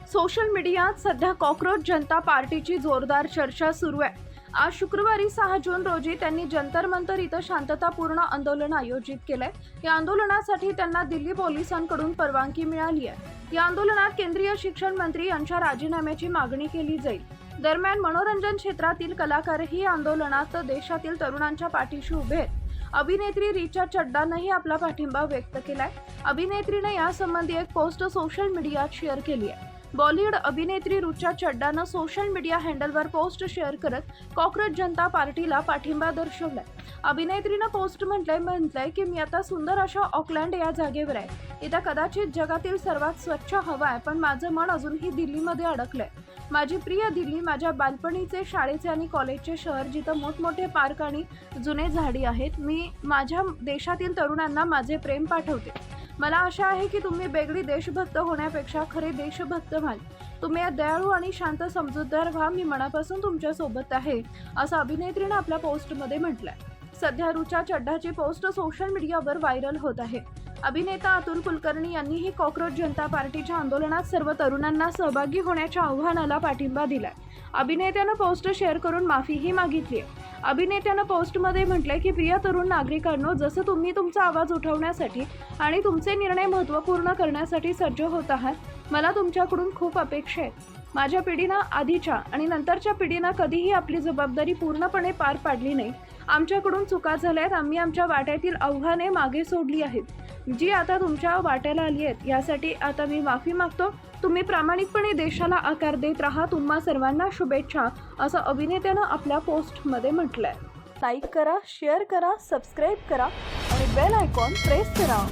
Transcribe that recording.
Social मीडियात सध्या cockroach जनता पार्टीची जोरदार चर्चा सुरू आहे। आज शुक्रवारी 6 जून रोजी त्यांनी जंतर मंतर इथं शांततापूर्ण आंदोलन आयोजित केलंय। या आंदोलनासाठी त्यांना दिल्ली पोलिसांकडून परवानगी मिळाली आहे। या आंदोलनात केंद्रीय शिक्षण मंत्री यांच्या राजीनाम्याची मागणी केली जाईल। दरम्यान मनोरंजन क्षेत्रातील कलाकारही या आंदोलनात देशातील तरुणांच्या पाठीशी उभे आहेत। अभिनेत्री रिचा चड्डानंही आपला पाठिंबा व्यक्त केलाय। अभिनेत्रीने यासंबंधी एक पोस्ट सोशल मीडियात शेअर केली आहे। बॉलिवूड अभिनेत्री रिचा चड्डानं सोशल मीडिया हँडलवर पोस्ट शेअर करत कॉक्रोच जनता पार्टीला पाठिंबा दर्शवलाय। अभिनेत्रीनं पोस्ट म्हटलंय की मी आता सुंदर अशा ऑकलँड या जागेवर आहे। इथं कदाचित जगातील सर्वात स्वच्छ हवा आहे, पण माझं मन अजूनही दिल्लीमध्ये अडकलंय। माझी प्रिय दिल्ली, माझ्या बालपणीचे, शाळेचे आणि कॉलेजचे शहर, जिथं मोठमोठे पार्क आणि जुने झाडी आहेत। मी माझ्या देशातील तरुणांना माझे प्रेम पाठवते। मला आशा आहे की तुम्ही वेगळी देशभक्त होण्यापेक्षा खरे देशभक्त व्हाल। तुम्ही दयाळू आणि शांत समजूतदार व्हा। मी मनापासून तुमच्या सोबत आहे, असं अभिनेत्रीने आपल्या पोस्टमध्ये म्हटलंय। सध्या रिचा चड्डाची पोस्ट सोशल मीडियावर व्हायरल होत आहे। अभिनेता अतुल कुलकर्णी यांनीही कॉक्रोच जनता पार्टीच्या आंदोलनात सर्व तरुणांना सहभागी होण्याच्या आव्हानाला पाठिंबा दिलाय। अभिनेत्यानं पोस्ट शेअर करून माफीही मागितली आहे। अभिनेत्यानं पोस्टमध्ये म्हटलंय की प्रिय तरुण नागरिकांनो, जसं तुम्ही तुमचा आवाज उठवण्यासाठी आणि तुमचे निर्णय महत्त्वपूर्ण करण्यासाठी सज्ज होत आहात, मला तुमच्याकडून खूप अपेक्षा आहेत। माझ्या पिढीनं, आधीच्या आणि नंतरच्या पिढीनं कधीही आपली जबाबदारी पूर्णपणे पार पाडली नाही। आमच्याकडून चुका झाल्यात। आम्ही आमच्या वाट्यातील आव्हाने मागे सोडली आहेत, जी आता तुमच्या वाट्याला आली आहेत। यासाठी आता मी माफी मागतो। तुम्ही प्रामाणिकपणे देशाला आकार देत राहा। तुम्हा सर्वांना शुभेच्छा, असं अभिनेत्यानं आपल्या पोस्टमध्ये म्हटलंय। लाईक करा, शेअर करा, सबस्क्राईब करा आणि बेल आयकॉन प्रेस करा।